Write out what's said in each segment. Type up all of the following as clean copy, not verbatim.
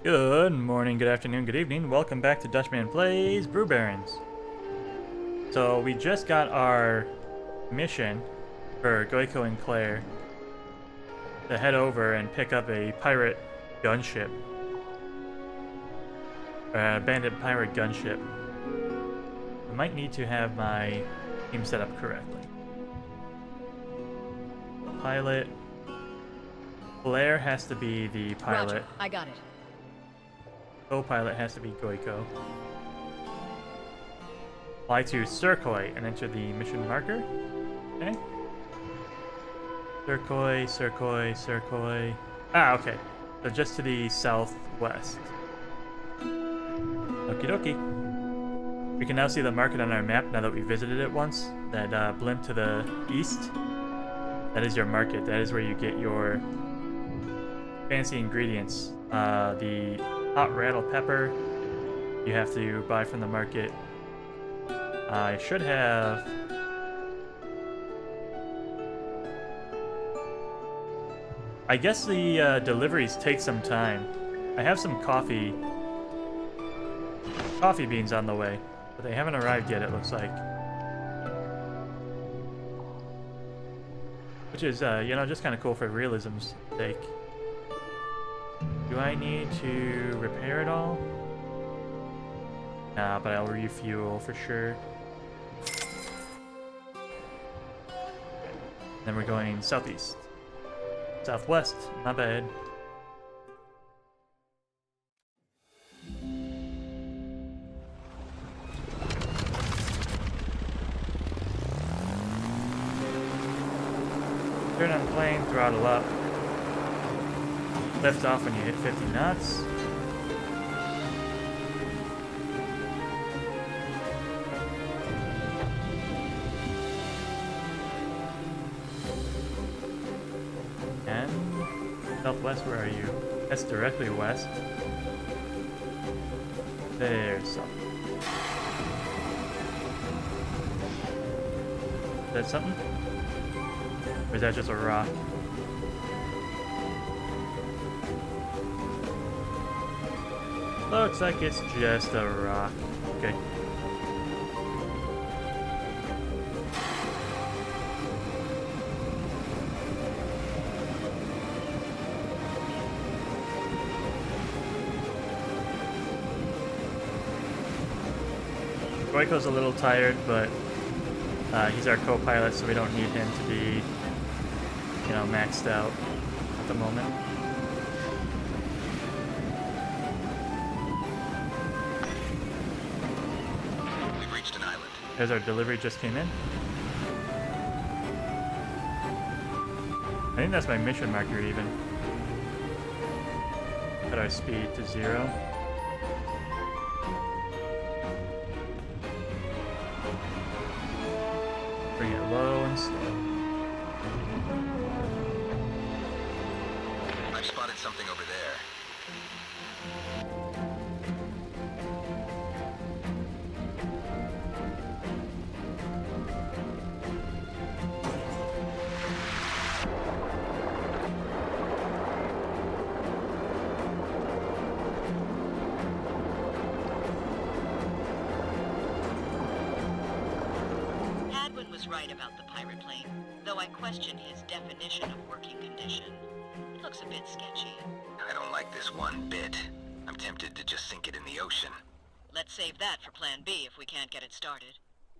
Good morning, good afternoon, good evening. Welcome back to Dutchman Plays Brew Barons. So we just got our mission for Goiko and Claire to head over and pick up a pirate gunship. Or a bandit pirate gunship. I might need to have my team set up correctly. Pilot. Claire has to be the pilot. Roger, I got it. Co-pilot has to be Goiko. Fly to Surkoi and enter the mission marker. Okay. Surkoi. Ah, okay. So just to the southwest. Okie dokie. We can now see the market on our map now that we visited it once. That blimp to the east. That is your market. That is where you get your fancy ingredients. The hot rattle pepper you have to buy from the market. I should have... I guess the deliveries take some time. I have some coffee beans on the way, but they haven't arrived yet, it looks like. Which is, just kind of cool for realism's sake. Do I need to repair it all? Nah, but I'll refuel for sure. Then we're going southeast. Southwest, not bad. Turn on plane, throttle up. Lift off when you hit 50 knots. And southwest, where are you? That's directly west. There's something. Is that something? Or is that just a rock? Looks like it's just a rock. Okay. Goiko's a little tired, but he's our co-pilot, so we don't need him to be, maxed out at the moment. As our delivery just came in. I think that's my mission marker even. Set our speed to 0. Bring it low and slow. I've spotted something over there. Was right about the pirate plane, though I question his definition of working condition. It looks a bit sketchy. I don't like this one bit. I'm tempted to just sink it in the ocean. Let's save that for plan B if we can't get it started.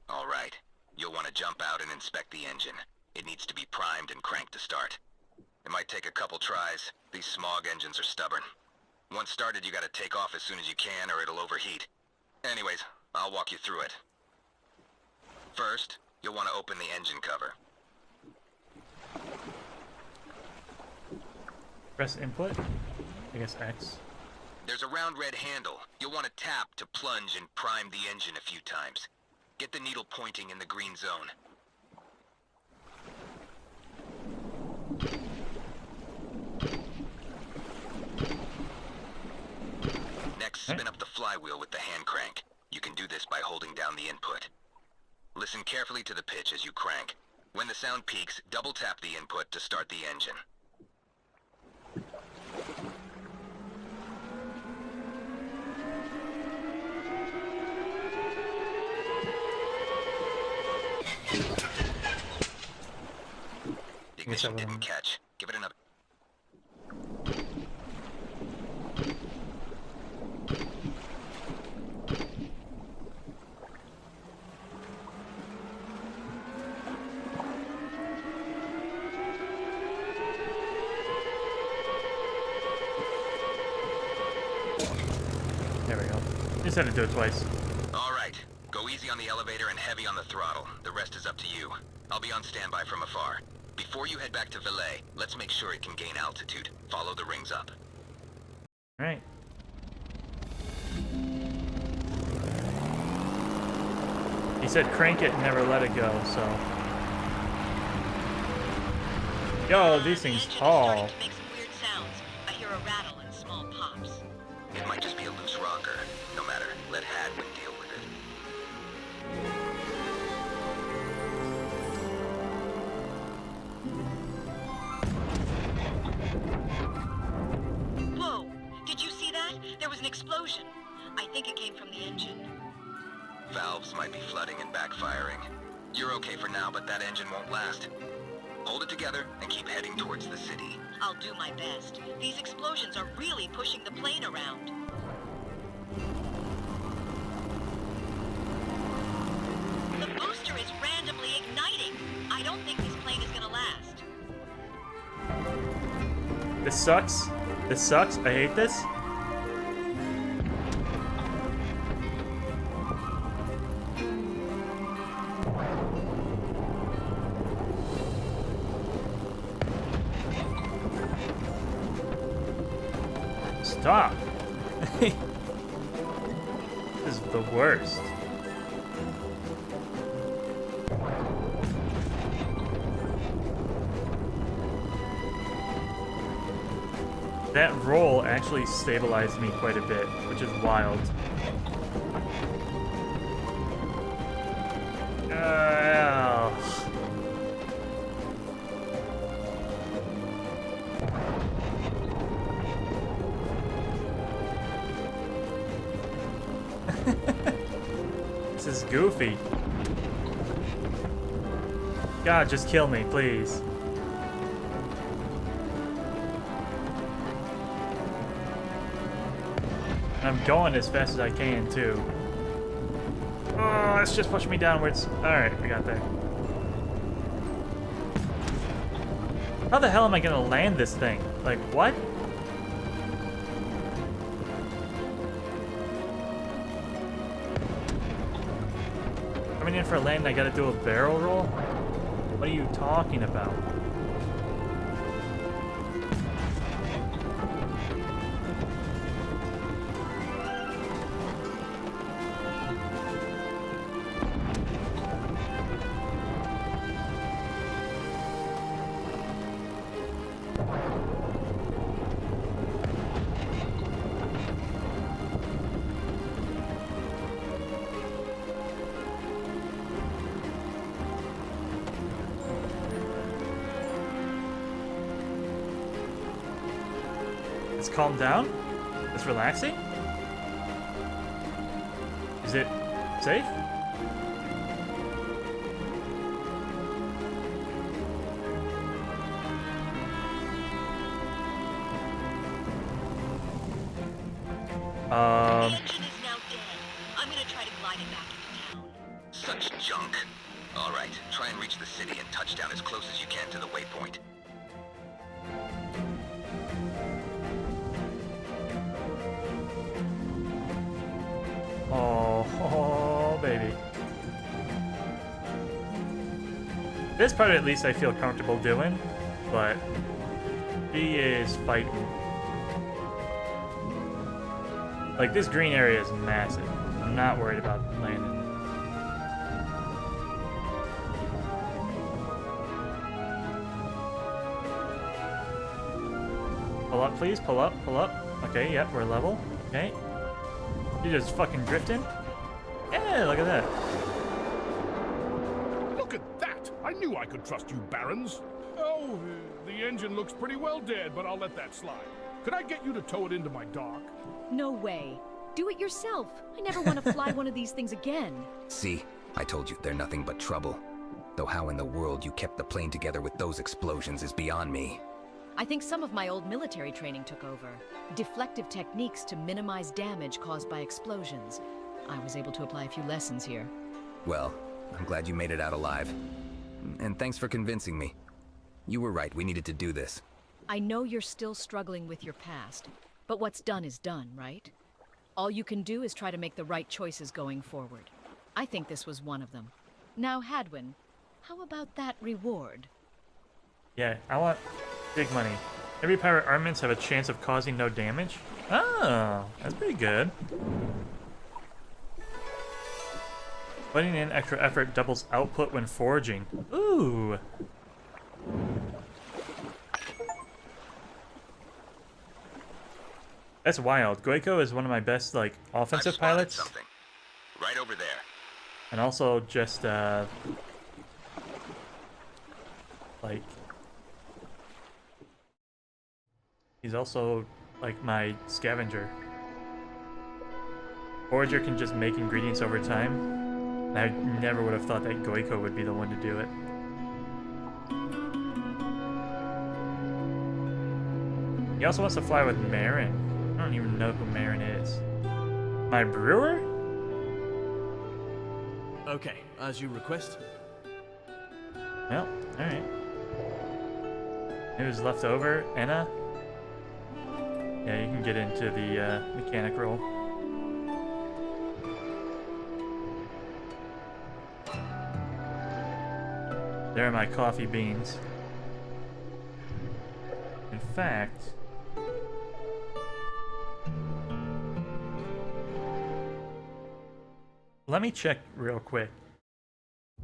All right. You'll want to jump out and inspect the engine. It needs to be primed and cranked to start. It might take a couple tries. These smog engines are stubborn. Once started, you gotta take off as soon as you can or it'll overheat. Anyways, I'll walk you through it. First, you'll want to open the engine cover. Press input. I guess X. There's a round red handle. You'll want to tap to plunge and prime the engine a few times. Get the needle pointing in the green zone. Next, spin up the flywheel with the hand crank. You can do this by holding down the input. Listen carefully to the pitch as you crank. When the sound peaks, double tap the input to start the engine. guess I Ignition wouldn't. didn't catch. Give it another. There we go. Just had to do it twice. All right. Go easy on the elevator and heavy on the throttle. The rest is up to you. I'll be on standby from afar. Before you head back to Valet, let's make sure it can gain altitude. Follow the rings up. Alright. He said crank it and never let it go, so. Yo, these The things engine is tall. starting to make some weird sounds. I hear a rattle and small pops. It might just be a loose rocker. No matter. Let Hadwin deal with it. Whoa! Did you see that? There was an explosion. I think it came from the engine. Valves might be flooding and backfiring. You're okay for now, but that engine won't last. Hold it together and keep heading towards the city. I'll do my best. These explosions are really pushing the plane around. The booster is randomly igniting. I don't think this plane is gonna last. This sucks. This sucks. I hate this. Stop. This is the worst. That roll actually stabilized me quite a bit, which is wild. This is goofy. God, just kill me, please. I'm going as fast as I can, too. Oh, it's just pushing me downwards. Alright, we got there. How the hell am I gonna land this thing? Like, what? Coming in for a land, I gotta do a barrel roll? What are you talking about? It's calmed down? It's relaxing? Is it safe? The engine is now dead. I'm gonna try to glide it back into town. Such junk. All right, try and reach the city and touch down as close as you can to the waypoint. Oh, baby. This part at least I feel comfortable doing, but he is fighting. Like, this green area is massive. I'm not worried about landing. Pull up, please. Pull up, pull up. Okay, yep, we're level. Okay. You're just fucking drifting? Yeah, look at that. Look at that! I knew I could trust you, Barons. Oh, the engine looks pretty well dead, but I'll let that slide. Could I get you to tow it into my dock? No way. Do it yourself. I never want to fly one of these things again. See? I told you, they're nothing but trouble. Though how in the world you kept the plane together with those explosions is beyond me. I think some of my old military training took over. Deflective techniques to minimize damage caused by explosions. I was able to apply a few lessons here. Well, I'm glad you made it out alive. And thanks for convincing me. You were right, we needed to do this. I know you're still struggling with your past, but what's done is done, right? All you can do is try to make the right choices going forward. I think this was one of them. Now, Hadwin, how about that reward? Yeah, I want big money. Every pirate armaments have a chance of causing no damage. Oh, that's pretty good. Putting in extra effort doubles output when foraging. Ooh. That's wild. Goiko is one of my best, like, offensive pilots. Something. Right over there. And also just, like... He's also, like, my scavenger. Forager can just make ingredients over time. And I never would have thought that Goiko would be the one to do it. He also wants to fly with Marin. I don't even know who Marin is. My brewer? Okay, as you request. Well, alright. It was left over. Enna? Yeah, you can get into the mechanic role. There are my coffee beans. In fact... Let me check real quick.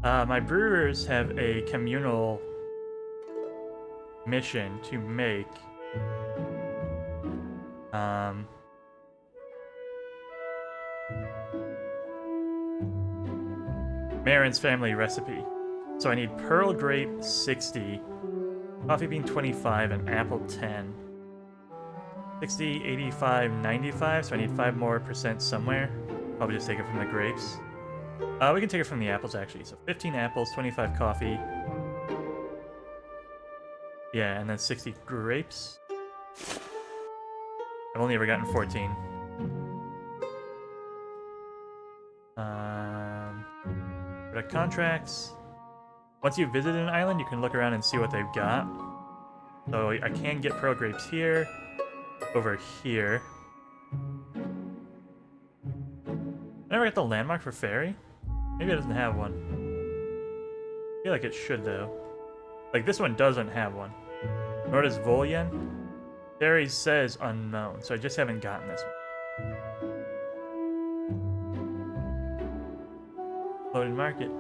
My brewers have a communal mission to make Marin's family recipe. So I need pearl grape 60, coffee bean 25, and apple 10. 60, 85, 95, so I need 5% more somewhere. Probably just take it from the grapes. We can take it from the apples, actually. So 15 apples, 25 coffee. Yeah, and then 60 grapes. I've only ever gotten 14. Product contracts. Once you visit an island, you can look around and see what they've got. So I can get pearl grapes here, over here. I never got the landmark for Ferry? Maybe it doesn't have one. I feel like it should, though. Like, this one doesn't have one. Nor does Volyen. Ferry says unknown, so I just haven't gotten this one. Loaded market.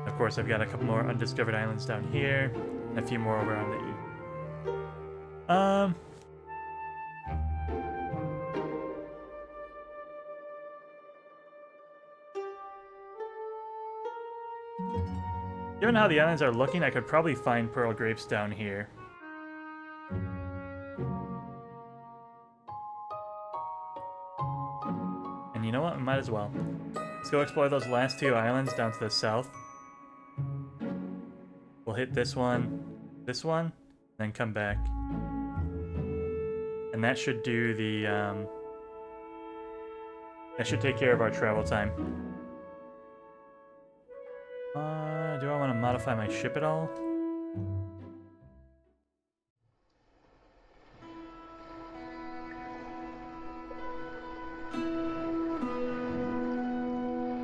Of course, I've got a couple more undiscovered islands down here, and a few more over on the east. Given how the islands are looking, I could probably find pearl grapes down here. And you know what? We might as well. Let's go explore those last two islands down to the south. We'll hit this one, then come back. And that should do the, that should take care of our travel time. Do I want to modify my ship at all?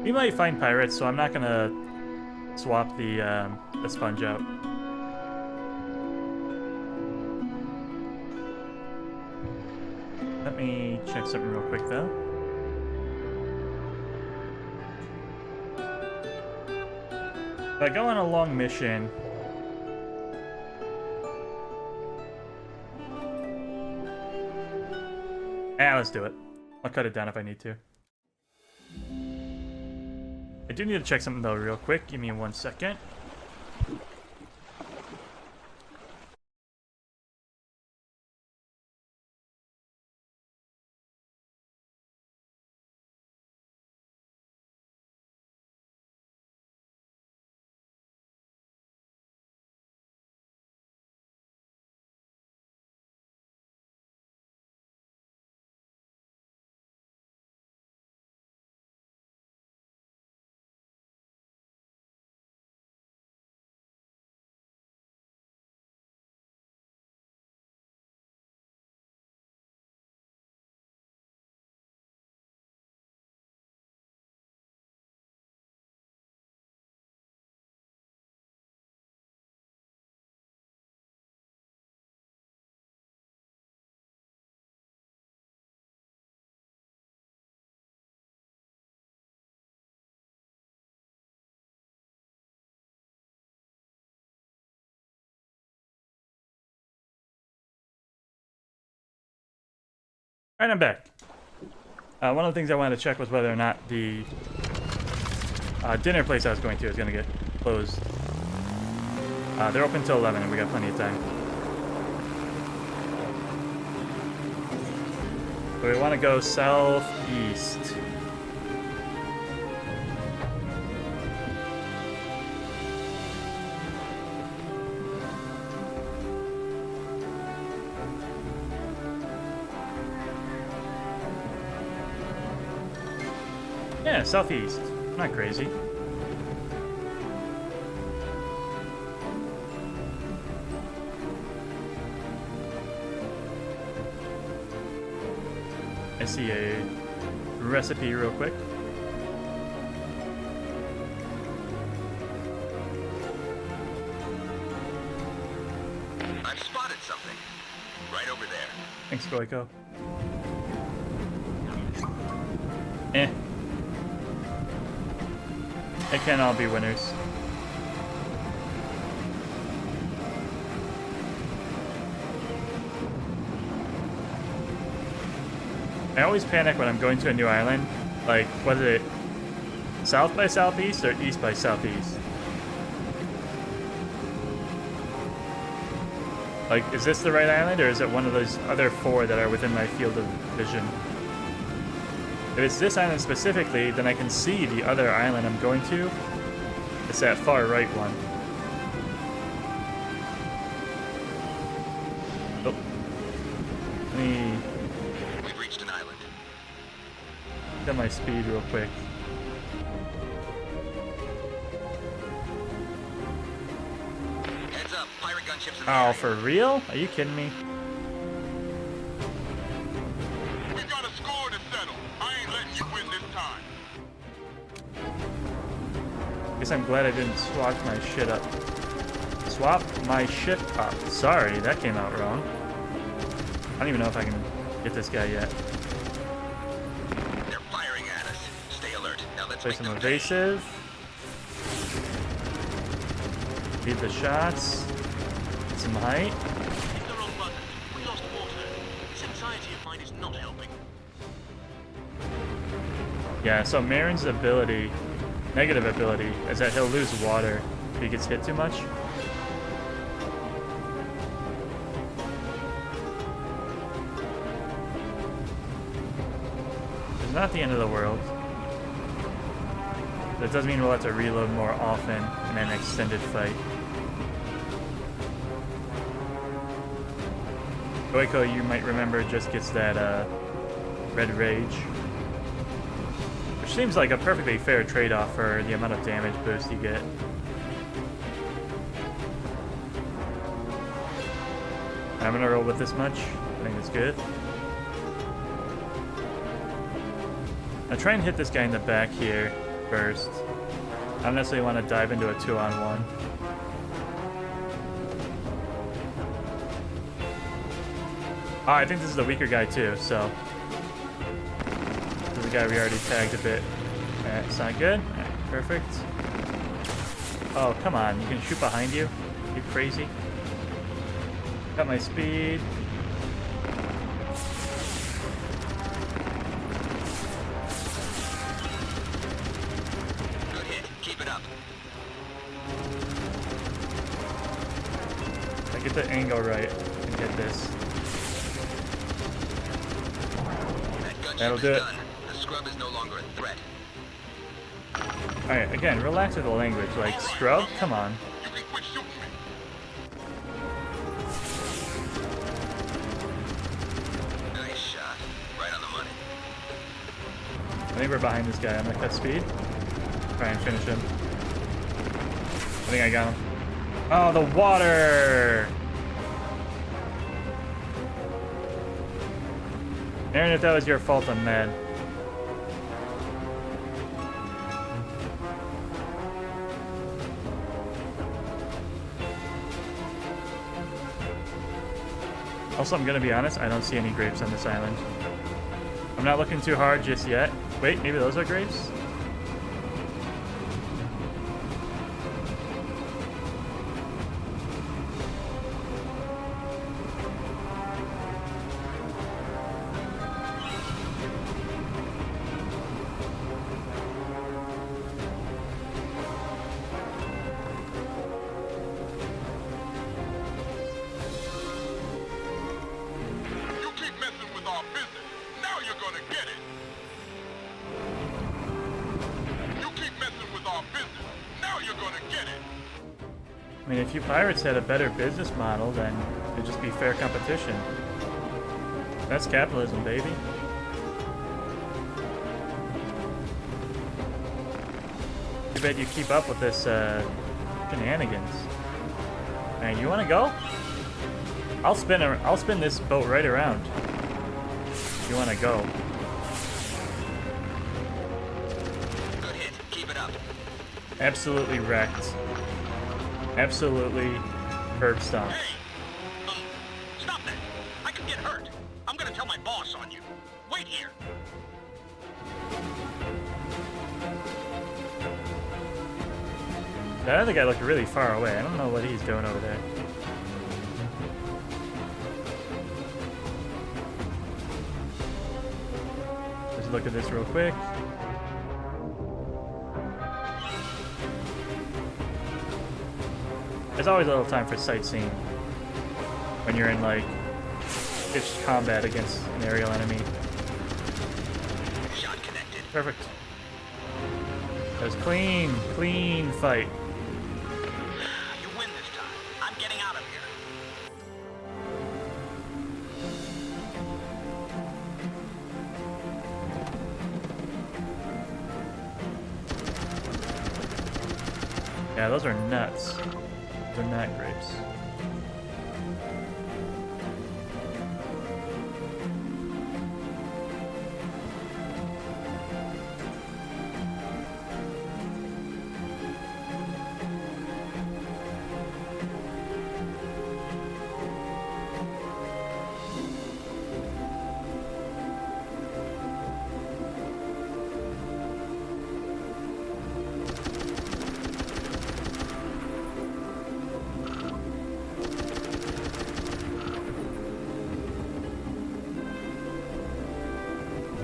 We might find pirates, so I'm not gonna swap the sponge out. Let me check something real quick, though. If I go on a long mission... let's do it. I'll cut it down if I need to. I do need to check something, though, real quick. Give me 1 second. Alright, I'm back. One of the things I wanted to check was whether or not the dinner place I was going to is going to get closed. They're open till 11 and we got plenty of time. So we want to go southeast. Yeah, southeast. Not crazy. I see a recipe real quick. I've spotted something. Right over there. Thanks, Goiko. Eh. They can't all be winners. I always panic when I'm going to a new island. Like, was it south by southeast or east by southeast? Like, is this the right island or is it one of those other 4 that are within my field of vision? If it's this island specifically, then I can see the other island I'm going to. It's that far right one. Oh. Let me We've reached an island. get my speed real quick. Heads up, pirate gunships in the Oh, area. for real? Are you kidding me? We got a score to settle. I ain't letting you win this time. Guess I'm glad I didn't swap my shit up. Swap my shit up. Sorry, that came out wrong. I don't even know if I can get this guy yet. They're firing at us. Stay alert. Now let's Play make some them pay. evasive. Beat the shots. Get some height. Hit the wrong button. We lost water. This anxiety of mine is not helping. Yeah, so Marin's ability, negative ability, is that he'll lose water if he gets hit too much. It's not the end of the world. That does mean we'll have to reload more often in an extended fight. Goiko, you might remember, just gets that red rage. Which seems like a perfectly fair trade-off for the amount of damage boost you get. I'm gonna roll with this much. I think it's good. I'll try and hit this guy in the back here first. I don't necessarily want to dive into a 2-on-1. Oh, I think this is the weaker guy too, so... This is the guy we already tagged a bit. That's not good. Alright, perfect. Oh, come on. You can shoot behind you? You crazy? Got my speed. Good hit. Keep it up. If I get the angle right, I can get this. That gunship That'll is do it. done. The scrub is no longer a threat. Alright, again, relax with the language. Like, scrub? Come on. You can quit shooting me. Nice shot. Right on the money. I think we're behind this guy. I'm gonna cut speed. Try and finish him. I think I got him. Oh, the water! Aaron, if that was your fault, I'm mad. Also, I'm gonna be honest, I don't see any grapes on this island. I'm not looking too hard just yet. Wait, maybe those are grapes? I mean, if you pirates had a better business model, then it'd just be fair competition. That's capitalism, baby. I bet you keep up with this shenanigans. Alright, you wanna go? I'll spin this boat right around. If you wanna go. Good hit. Keep it up. Absolutely wrecked. Absolutely curb stomped. Hey! Stop that! I could get hurt. I'm gonna tell my boss on you. Wait here. That other guy looked really far away. I don't know what he's doing over there. Let's look at this real quick. There's always a little time for sightseeing when you're in like pitched combat against an aerial enemy. Shot connected. Perfect. That was clean fight. You win this time. I'm getting out of here. Yeah, those are nuts. They're not grapes.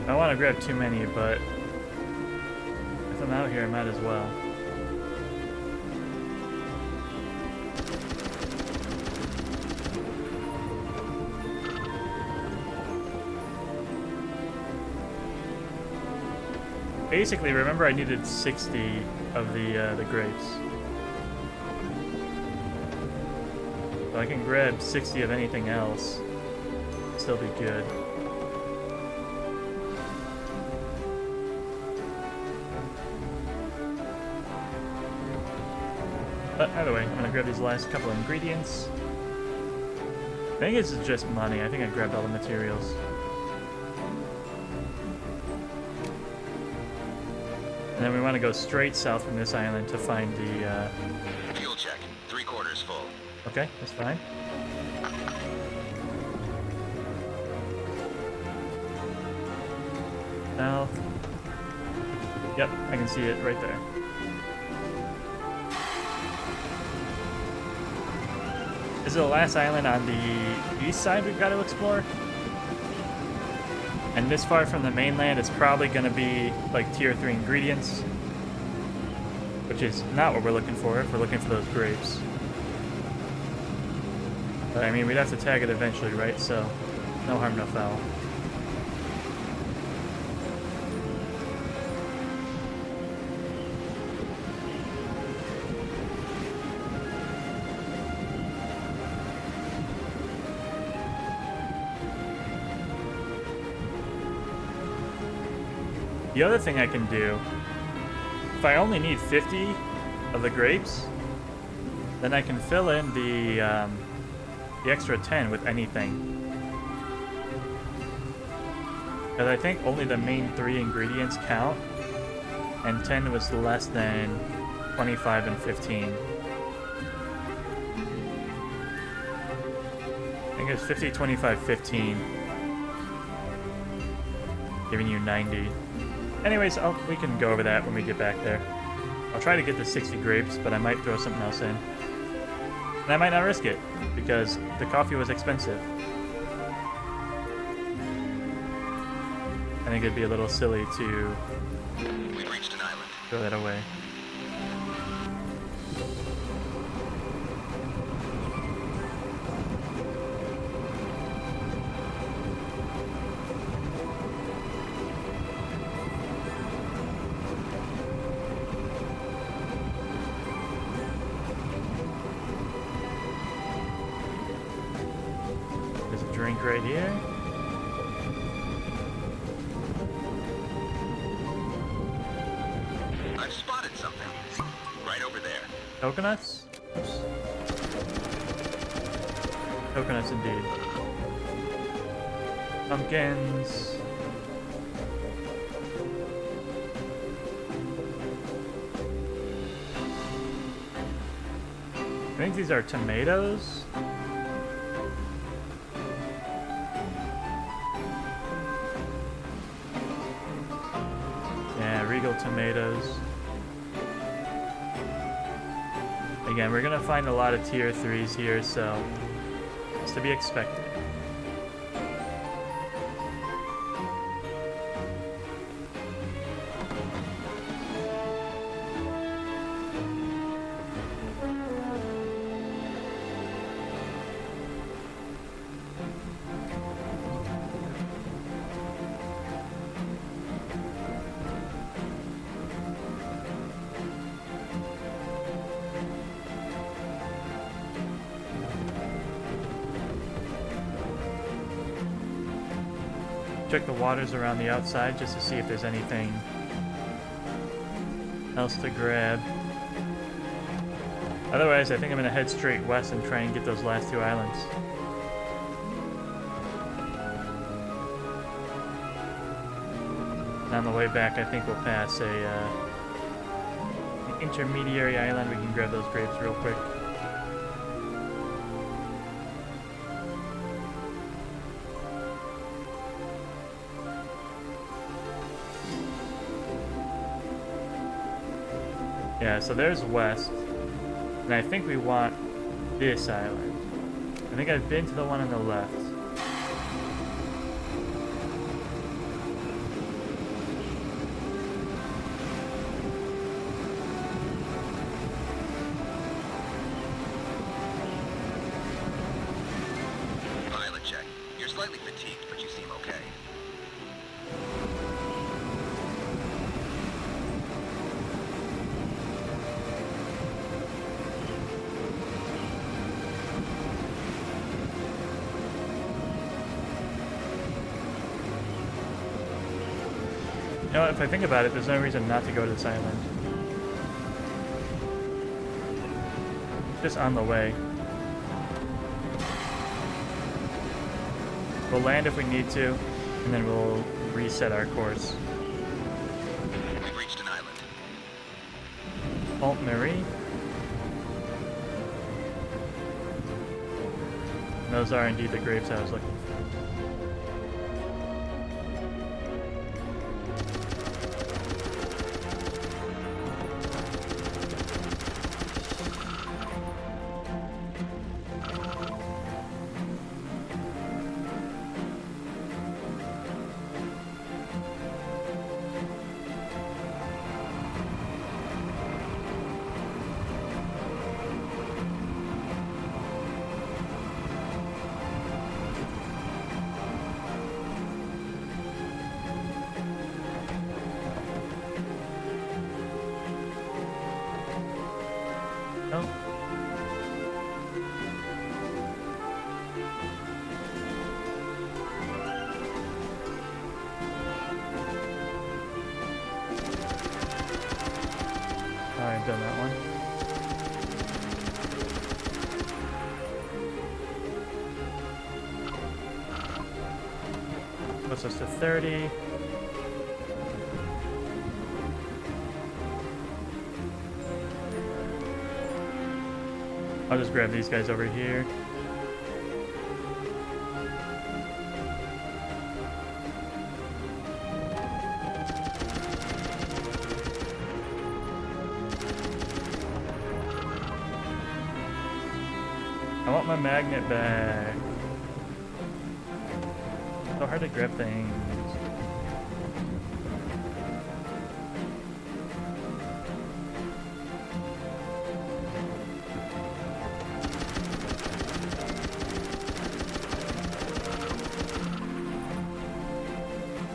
I don't want to grab too many, but if I'm out here, I might as well. Basically, remember I needed 60 of the grapes. So I can grab 60 of anything else. Still be good. But either way, I'm gonna grab these last couple of ingredients. I think it's just money. I think I grabbed all the materials. And then we want to go straight south from this island to find the... Fuel check. 3/4 full. Okay, that's fine. South. Yep, I can see it right there. This is the last island on the east side we've got to explore. And this far from the mainland, it's probably going to be like tier 3 ingredients. Which is not what we're looking for if we're looking for those grapes. But I mean, we'd have to tag it eventually, right? So, no harm, no foul. The other thing I can do, if I only need 50 of the grapes, then I can fill in the extra 10 with anything. Because I think only the main 3 ingredients count, and 10 was less than 25 and 15. I think it's 50, 25, 15, giving you 90. Anyways, we can go over that when we get back there. I'll try to get the 60 grapes, but I might throw something else in. And I might not risk it, because the coffee was expensive. I think it'd be a little silly to We've reached an island. throw that away. drink right here. I've spotted something. Right over there. Coconuts? Oops. Coconuts indeed. Pumpkins. I think these are tomatoes. Yeah, Regal tomatoes. Again, we're gonna find a lot of tier 3s here, so it's to be expected. Check the waters around the outside just to see if there's anything else to grab. Otherwise, I think I'm gonna head straight west and try and get those last 2 islands. And on the way back, I think we'll pass an intermediary island. We can grab those grapes real quick. Yeah, so there's west, and I think we want this island. I think I've been to the one on the left. Pilot check. You're slightly fatigued, but you seem okay. You know, if I think about it, there's no reason not to go to this island. Just on the way. We'll land if we need to, and then we'll reset our course. We've reached an island. Pont Marie. And those are indeed the grapes I was looking for. Oh. Alright, done that one. Puts us to 30. I'll just grab these guys over here. I want my magnet back. So hard to grab things.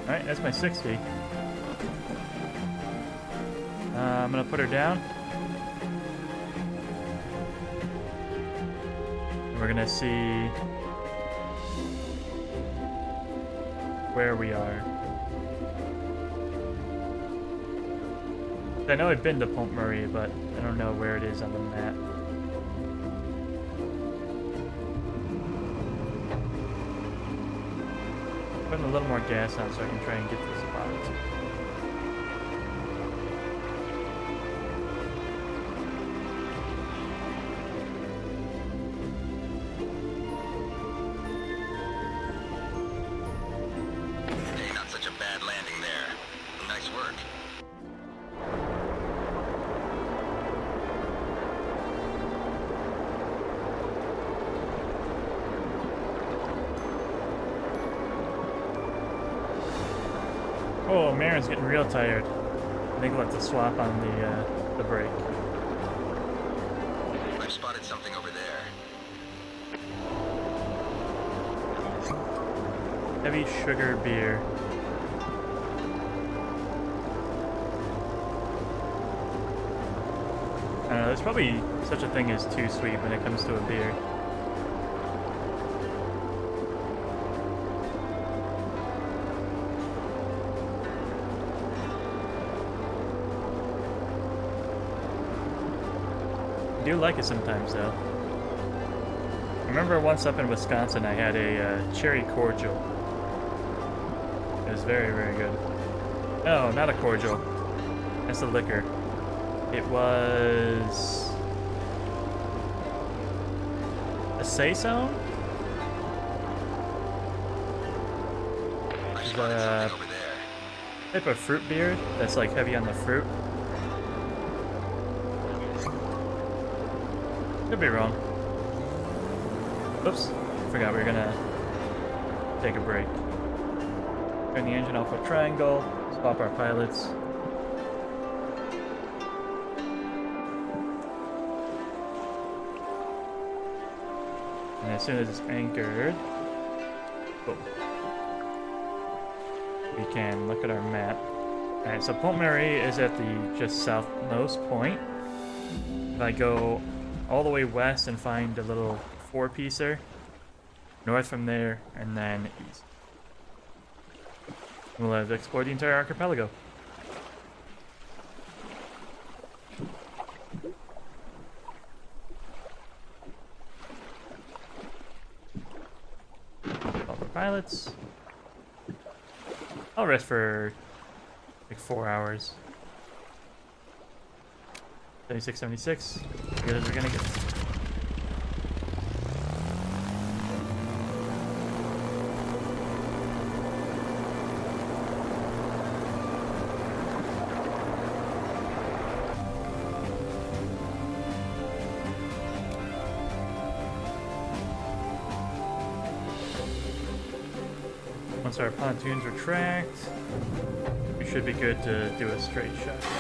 Alright, that's my 60. I'm gonna put her down. And we're gonna see where we are. I know I've been to Pont Marie, but I don't know where it is on the map. Putting a little more gas on so I can try and get to the spot. Hey, not such a bad landing there. Nice work. Oh, Marin's getting real tired. I think we'll have to swap on the brake. I've spotted something over there. Heavy sugar beer. I don't know, there's probably such a thing as too sweet when it comes to a beer. I do like it sometimes though. I remember once up in Wisconsin I had a cherry cordial. It was very, very good. No, not a cordial. That's a liquor. It was a saison? I Is spotted that something over there. a type of fruit beer that's like heavy on the fruit? Could be wrong. Oops, forgot we were gonna take a break. Turn the engine off with triangle, swap our pilots. And as soon as it's anchored, boom, we can look at our map. Alright, so Pont Marie is at the just southmost point. If I go all the way west and find a little four-piecer, north from there, and then east. We'll have explored the entire archipelago. All the pilots. I'll rest for like 4 hours. 76, 76. As good as we're gonna get. Once our pontoons retract, we should be good to do a straight shot there.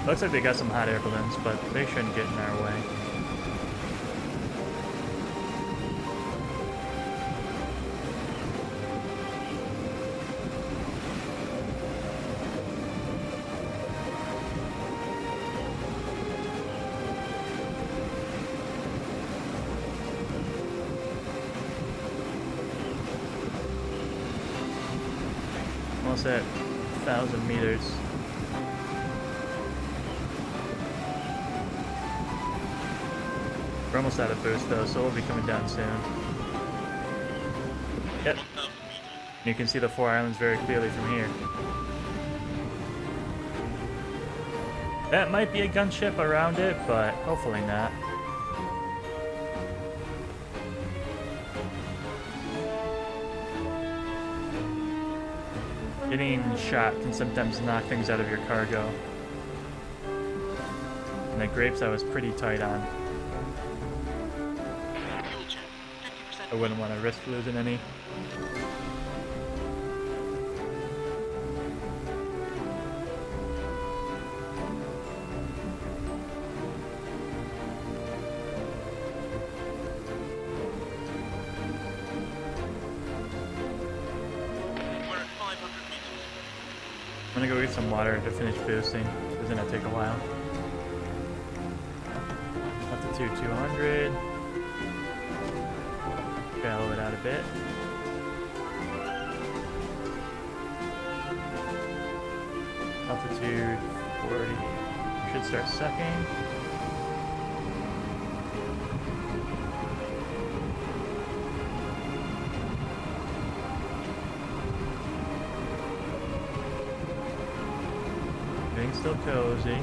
Looks like they got some hot air balloons, but they shouldn't get in our way. Almost at 1,000 meters. We're almost out of boost though, so we'll be coming down soon. Yep. You can see the four islands very clearly from here. That might be a gunship around it, but hopefully not. Getting shot can sometimes knock things out of your cargo. And the grapes I was pretty tight on. I wouldn't want to risk losing any. We're at 500 meters. I'm gonna go get some water to finish boosting. It's gonna take a while. Altitude 200. Shallow it out a bit. Altitude 40. Should start sucking. Everything's still cozy.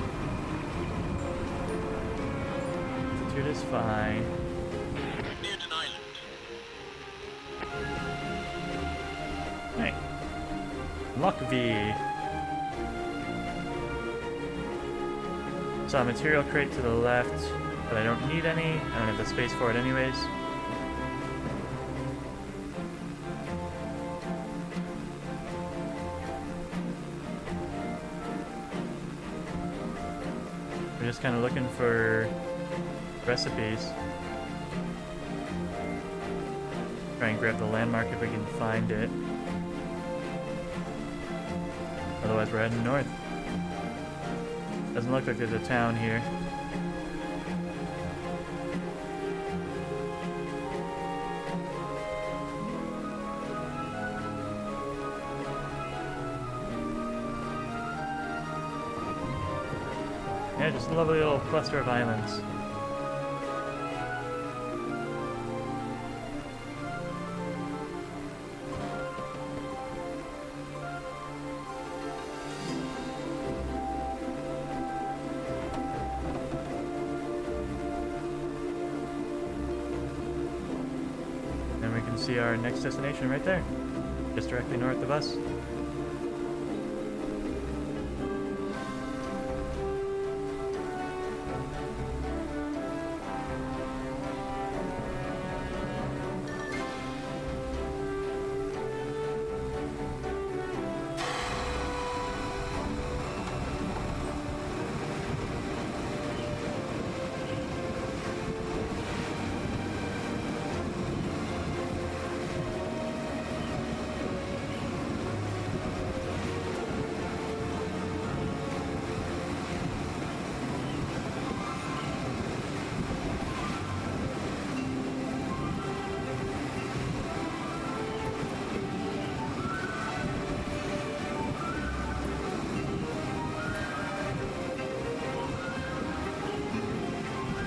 Altitude is fine. Newton Island. Hey. Luck V. Saw a material crate to the left, but I don't need any. I don't have the space for it anyways. We're just kind of looking for recipes. Try and grab the landmark if we can find it. Otherwise we're heading north. Doesn't look like there's a town here. Yeah, just a lovely little cluster of islands. And we can see our next destination right there, just directly north of us.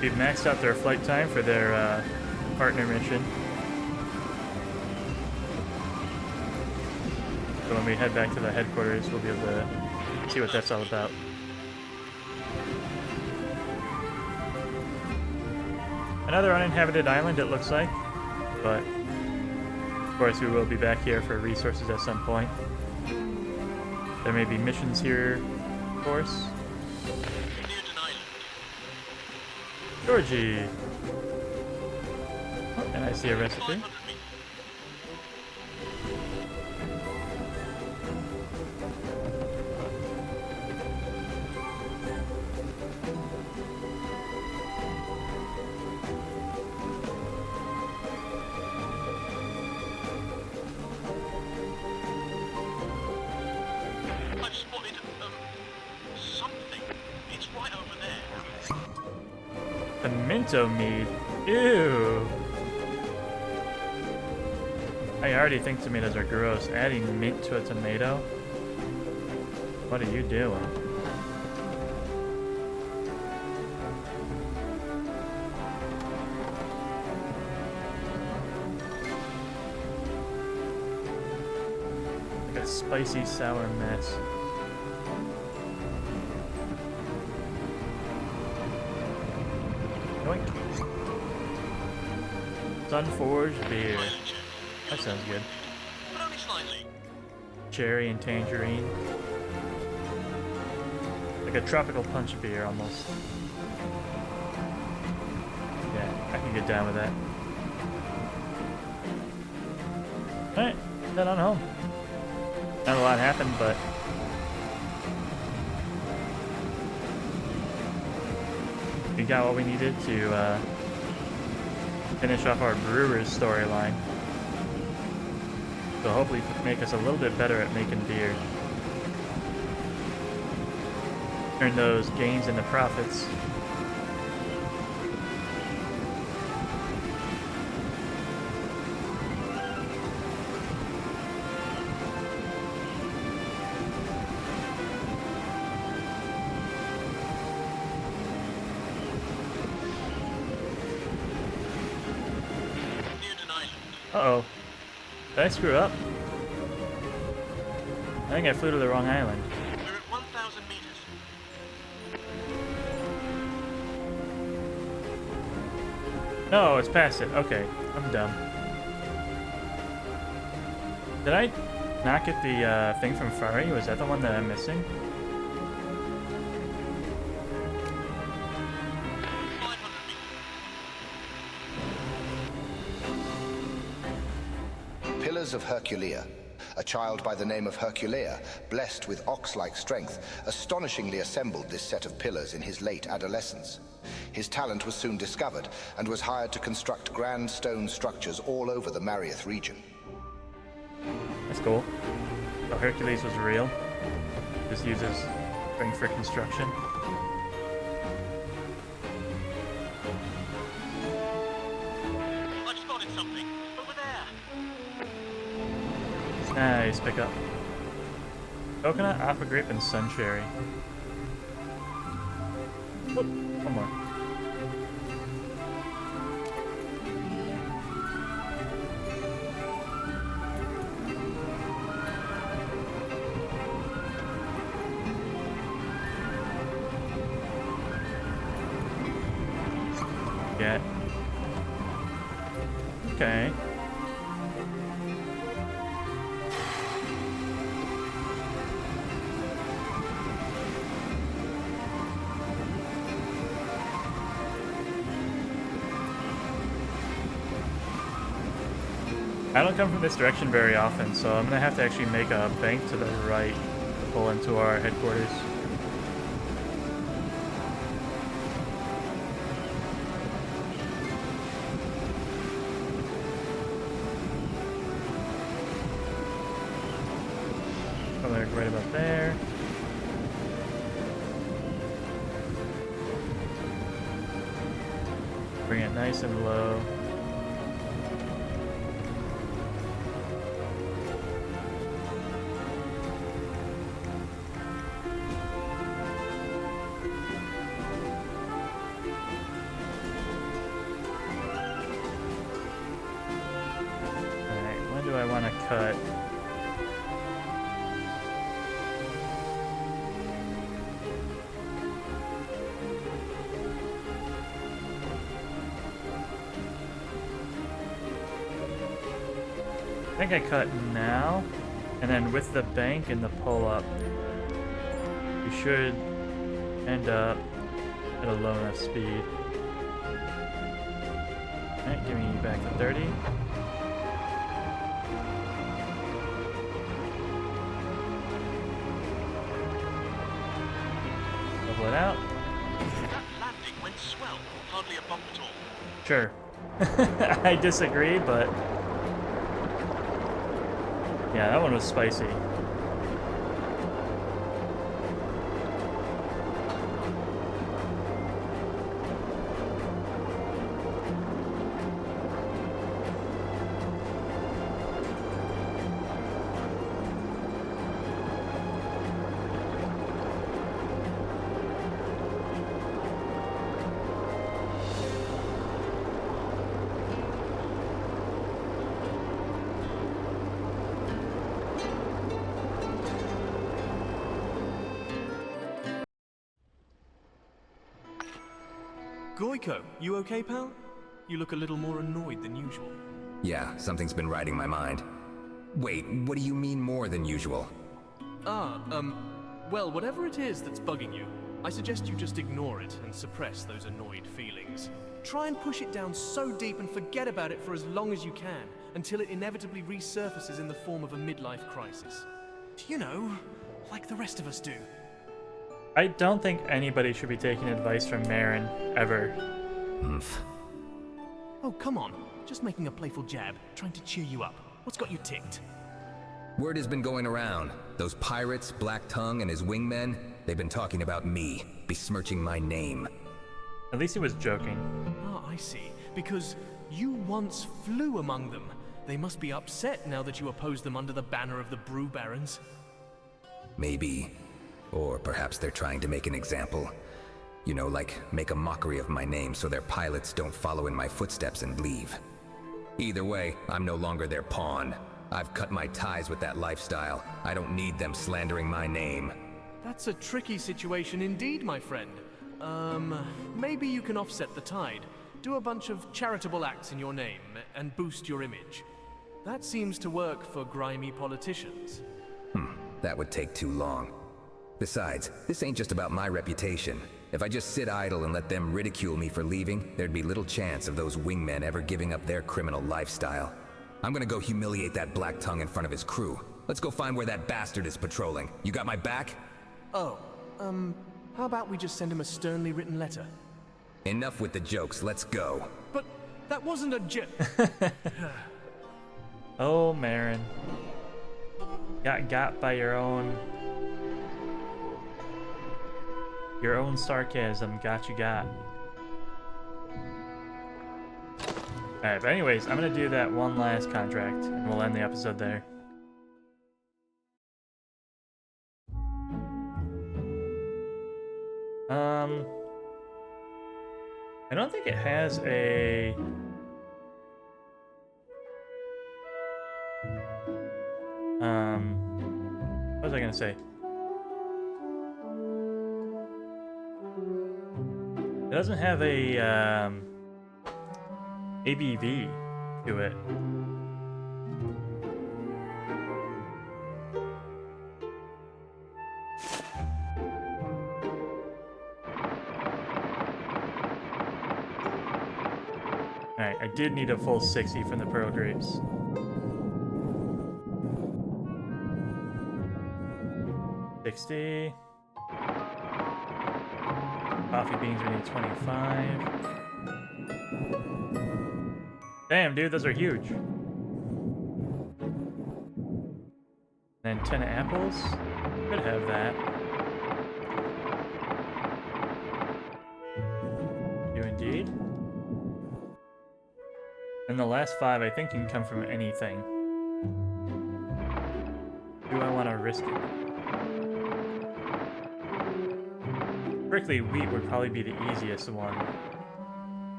We've maxed out their flight time for their partner mission. So when we head back to the headquarters, we'll be able to see what that's all about. Another uninhabited island, it looks like, but of course we will be back here for resources at some point. There may be missions here, of course. Georgie! Oh, and I see a recipe. I've spotted something. It's right over there. Pimento mead. Ew. I already think tomatoes are gross. Adding mint to a tomato? What are you doing? Like a spicy sour mess. Yoink. Sun-forged beer. That sounds good. But only slightly. Cherry and tangerine. Like a tropical punch beer, almost. Yeah, I can get down with that. Alright, head on home. Not a lot happened, but we got what we needed to finish off our brewer's storyline. So hopefully make us a little bit better at making beer. Turn those gains into profits. Near an island. Uh-oh. Did I screw up? I think I flew to the wrong island. We're at 1,000 meters. No, it's past it. Okay, I'm dumb. Did I not get the thing from Fari? Was that the one that I'm missing? 500 meters. Pillars of Herculea. A child by the name of Herculea, blessed with ox-like strength, astonishingly assembled this set of pillars in his late adolescence. His talent was soon discovered and was hired to construct grand stone structures all over the Mariath region. That's cool. So Hercules was real. Just uses strength for construction. I've spotted something. Over there. Nice pickup. Coconut, aqua grape, and sun cherry. Whoop, one more. Get. Okay. I don't come from this direction very often, so I'm gonna have to actually make a bank to the right to pull into our headquarters. Probably right about there. Bring it nice and low. I want to cut. I think I cut now, and then with the bank and the pull-up, we should end up at a low enough speed. Alright, give me back to 30. Level it out. That landing went swell. Hardly a bump at all. Sure. I disagree, but yeah, that one was spicy. Goiko, you okay, pal? You look a little more annoyed than usual. Yeah, something's been riding my mind. Wait, what do you mean more than usual? Well, whatever it is that's bugging you, I suggest you just ignore it and suppress those annoyed feelings. Try and push it down so deep and forget about it for as long as you can, until it inevitably resurfaces in the form of a midlife crisis. You know, like the rest of us do. I don't think anybody should be taking advice from Marin, ever. Oh, come on. Just making a playful jab, trying to cheer you up. What's got you ticked? Word has been going around. Those pirates, Black Tongue and his wingmen, They've been talking about me, besmirching my name. At least he was joking. Ah, I see. Because you once flew among them. They must be upset now that you oppose them under the banner of the Brew Barons. Maybe. Or perhaps they're trying to make an example. You know, like make a mockery of my name so their pilots don't follow in my footsteps and leave. Either way, I'm no longer their pawn. I've cut my ties with that lifestyle. I don't need them slandering my name. That's a tricky situation indeed, my friend. Maybe you can offset the tide. Do a bunch of charitable acts in your name and boost your image. That seems to work for grimy politicians. That would take too long. Besides, this ain't just about my reputation. If I just sit idle and let them ridicule me for leaving, there'd be little chance of those wingmen ever giving up their criminal lifestyle. I'm gonna go humiliate that black tongue in front of his crew. Let's go find where that bastard is patrolling. You got my back? Oh, how about we just send him a sternly written letter? Enough with the jokes, let's go. But that wasn't a joke. Oh, Marin. Got by your own sarcasm. Got. Alright, but anyways, I'm gonna do that one last contract, and we'll end the episode there. I don't think it has a... what was I gonna say? It doesn't have a, ABV to it. Alright, I did need a full 60 from the pearl grapes. $60. Coffee beans, we need 25. Damn, dude, those are huge. Then 10 apples. Could have that. You indeed. And the last 5, I think, can come from anything. Do I want to risk it? Prickly wheat would probably be the easiest one.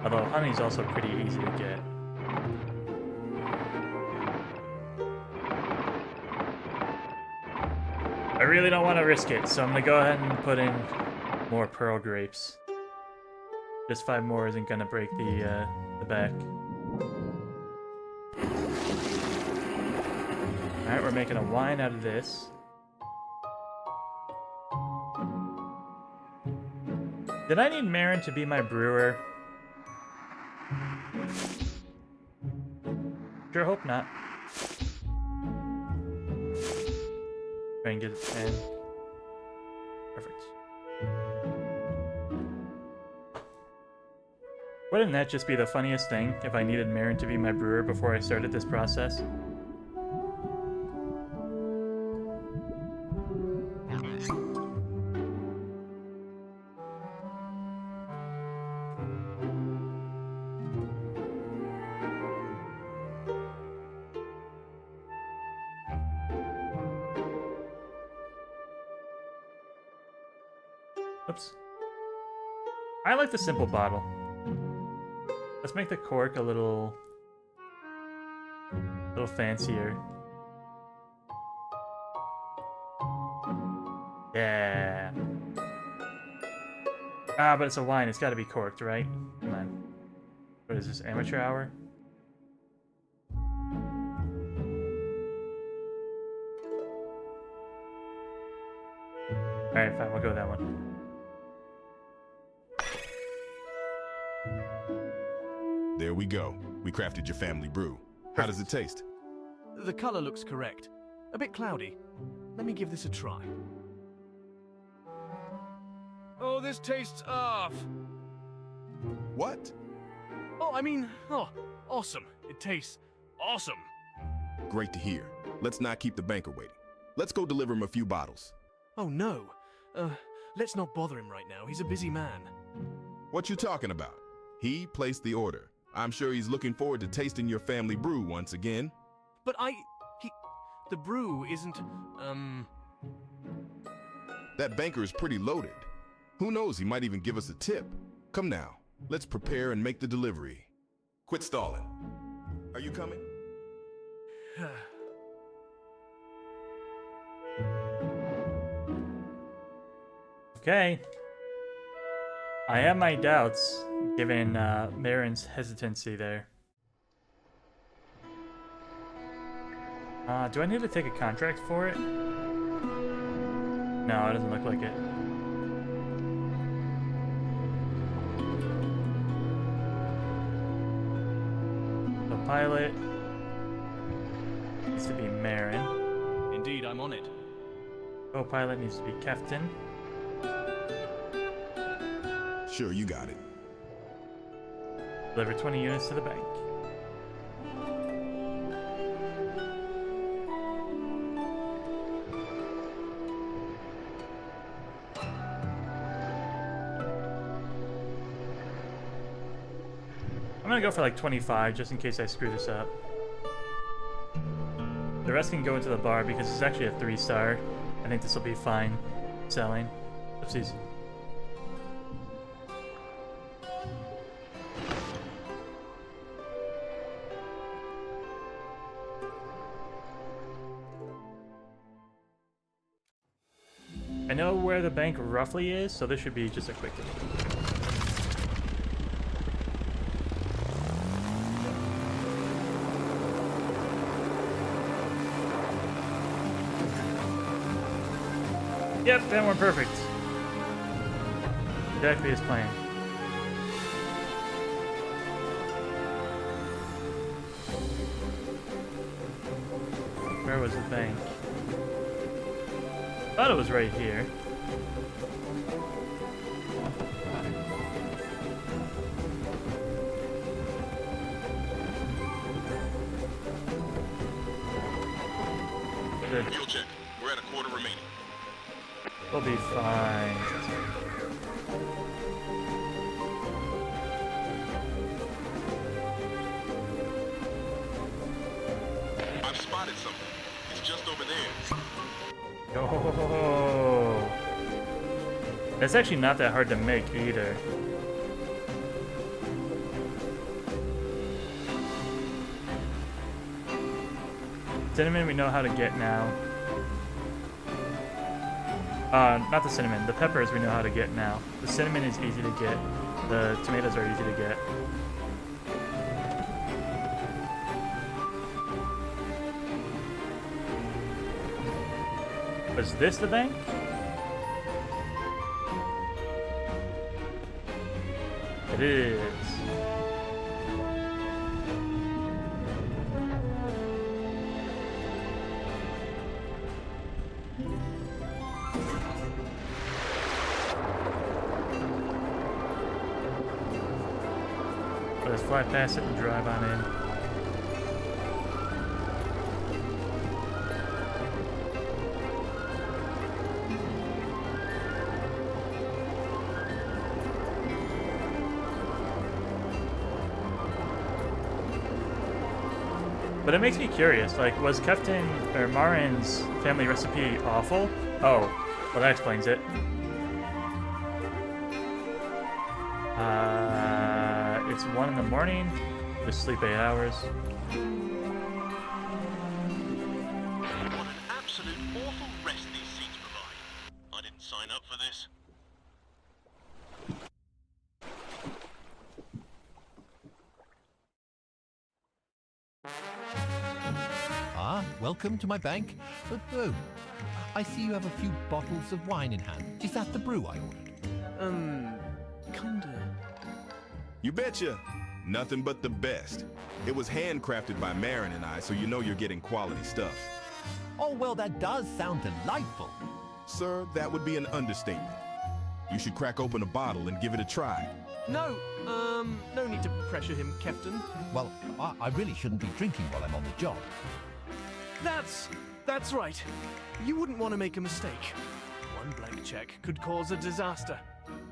Although honey's also pretty easy to get. I really don't want to risk it, so I'm gonna go ahead and put in more pearl grapes. Just 5 more isn't gonna break the back. Alright, we're making a wine out of this. Did I need Marin to be my brewer? Sure hope not. Try and get it 10. Perfect. Wouldn't that just be the funniest thing if I needed Marin to be my brewer before I started this process? Oops. I like the simple bottle. Let's make the cork a little fancier. Yeah. Ah, but it's a wine. It's got to be corked, right? Come on. What is this, amateur hour? Alright, fine. We'll go with that one. There we go. We crafted your family brew. How does it taste? The color looks correct. A bit cloudy. Let me give this a try. Oh, this tastes off. What? Oh, I mean, awesome. It tastes awesome. Great to hear. Let's not keep the banker waiting. Let's go deliver him a few bottles. Oh no. Let's not bother him right now. He's a busy man. What you talking about? He placed the order. I'm sure he's looking forward to tasting your family brew once again. But the brew isn't, That banker is pretty loaded. Who knows, he might even give us a tip. Come now, let's prepare and make the delivery. Quit stalling. Are you coming? Okay. I have my doubts, given Marin's hesitancy there. Do I need to take a contract for it? No, it doesn't look like it. The pilot needs to be Marin. Indeed, I'm on it. Co-pilot needs to be Captain. Sure, you got it. Deliver 20 units to the bank. I'm gonna go for like 25 just in case I screw this up. The rest can go into the bar because it's actually a 3-star. I think this will be fine selling. Oopsies. I know where the bank roughly is, so this should be just a quick delivery. Yep, that went perfect. Exactly as planned. Where was the bank? Thought it was right here. Fuel check. We're at a quarter remaining. We'll be fine. I've spotted something. It's just over there. Oh, that's actually not that hard to make either. Cinnamon we know how to get now. Not the cinnamon. The peppers we know how to get now. The cinnamon is easy to get. The tomatoes are easy to get. Was this the bank? It is. Let's fly past it and drive on in. But it makes me curious, like, was Captain or Marin's family recipe awful? Oh, well that explains it. It's 1 in the morning, just sleep 8 hours. What an absolute awful rest these seats provide. I didn't sign up for this. Ah, welcome to my bank. Oh, I see you have a few bottles of wine in hand. Is that the brew I ordered? Kinda. You betcha. Nothing but the best. It was handcrafted by Marin and I, so you know you're getting quality stuff. Oh, well, that does sound delightful. Sir, that would be an understatement. You should crack open a bottle and give it a try. No, no need to pressure him, Captain. Well, I really shouldn't be drinking while I'm on the job. That's right. You wouldn't want to make a mistake. One blank check could cause a disaster.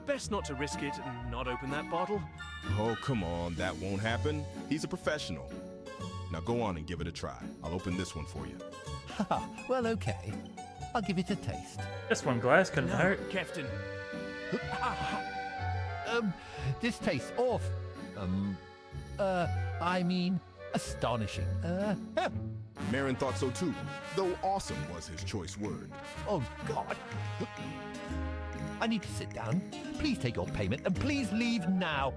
Best not to risk it and not open that bottle. Oh, come on, that won't happen. He's a professional. Now go on and give it a try. I'll open this one for you. Haha, well, okay. I'll give it a taste. Just one glass couldn't hurt. Captain. This tastes off. I mean, astonishing. Marin thought so too, though awesome was his choice word. Oh, God. I need to sit down. Please take your payment and please leave now.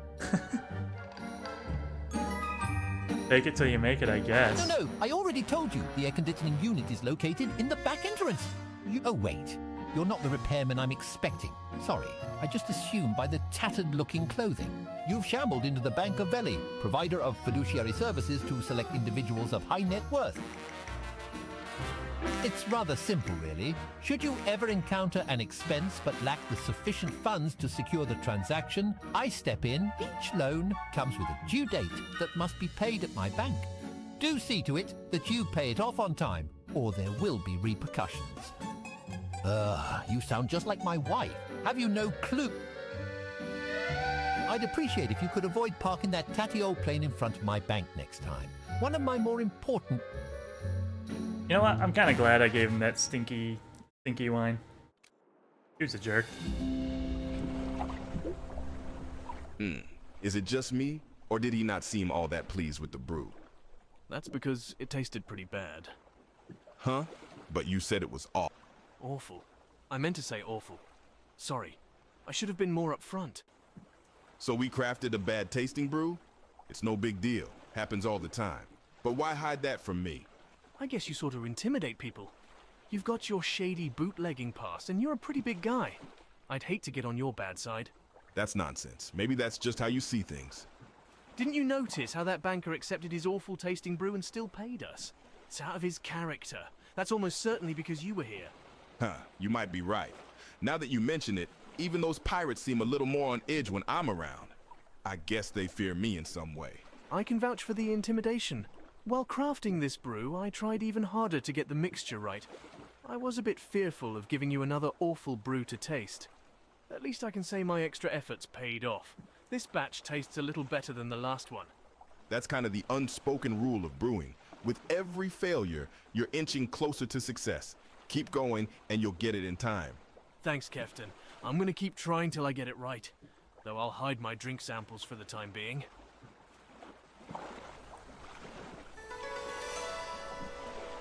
Fake it till you make it, I guess. No, I already told you the air conditioning unit is located in the back entrance. Oh, wait. You're not the repairman I'm expecting. Sorry, I just assumed by the tattered-looking clothing. You've shambled into the Bank of Veli, provider of fiduciary services to select individuals of high net worth. It's rather simple, really. Should you ever encounter an expense but lack the sufficient funds to secure the transaction, I step in. Each loan comes with a due date that must be paid at my bank. Do see to it that you pay it off on time, or there will be repercussions. You sound just like my wife. Have you no clue? I'd appreciate if you could avoid parking that tatty old plane in front of my bank next time. One of my more important... You know what? I'm kind of glad I gave him that stinky wine. He was a jerk. Is it just me, or did he not seem all that pleased with the brew? That's because it tasted pretty bad. Huh? But you said it was awful. Awful. I meant to say awful. Sorry. I should have been more upfront. So we crafted a bad tasting brew? It's no big deal. Happens all the time. But why hide that from me? I guess you sort of intimidate people. You've got your shady bootlegging past, and you're a pretty big guy. I'd hate to get on your bad side. That's nonsense. Maybe that's just how you see things. Didn't you notice how that banker accepted his awful tasting brew and still paid us? It's out of his character. That's almost certainly because you were here. Huh, you might be right. Now that you mention it, even those pirates seem a little more on edge when I'm around. I guess they fear me in some way. I can vouch for the intimidation. While crafting this brew, I tried even harder to get the mixture right. I was a bit fearful of giving you another awful brew to taste. At least I can say my extra efforts paid off. This batch tastes a little better than the last one. That's kind of the unspoken rule of brewing. With every failure, you're inching closer to success. Keep going, and you'll get it in time. Thanks, Captain. I'm gonna keep trying till I get it right. Though I'll hide my drink samples for the time being.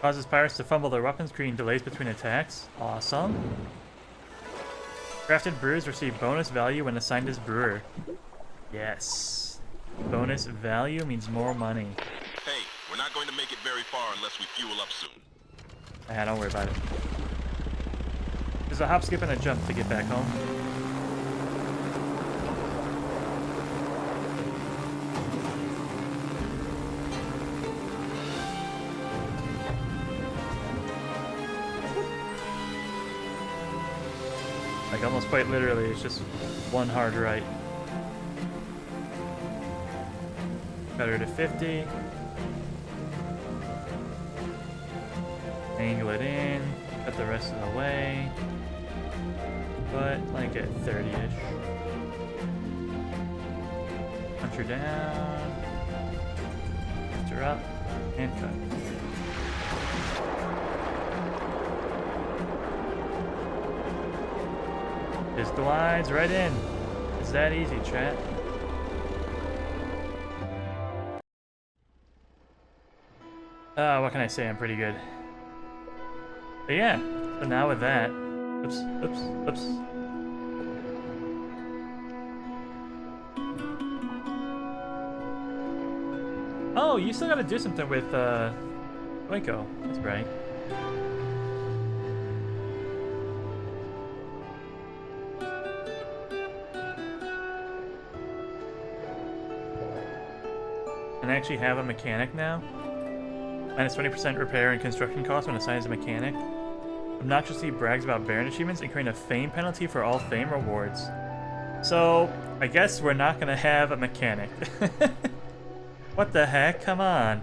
Causes pirates to fumble their weapons, creating delays between attacks. Awesome. Crafted brews receive bonus value when assigned as brewer. Yes. Bonus value means more money. Hey, we're not going to make it very far unless we fuel up soon. Ah, don't worry about it. There's a hop, skip, and a jump to get back home. Like almost quite literally, it's just one hard right. Better to 50. Angle it in, cut the rest of the way. But like at 30-ish. Punch her down. Lift her up, and cut. Just glides right in. It's that easy, chat. What can I say? I'm pretty good. But yeah, so now with that... Oops. Oh, you still gotta do something with, Waco. That's right. And I actually have a mechanic now. Minus 20% repair and construction costs when assigned as a mechanic. Obnoxiously brags about Baron achievements and creating a fame penalty for all fame rewards. So, I guess we're not gonna have a mechanic. What the heck? Come on.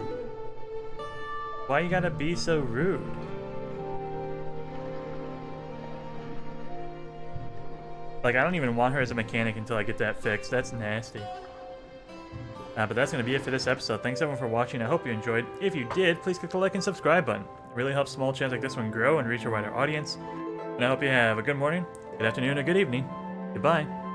Why you gotta be so rude? Like, I don't even want her as a mechanic until I get that fixed. That's nasty. But that's going to be it for this episode. Thanks everyone for watching. I hope you enjoyed. If you did, please click the like and subscribe button. It really helps small channels like this one grow and reach a wider audience. And I hope you have a good morning, good afternoon, or good evening. Goodbye.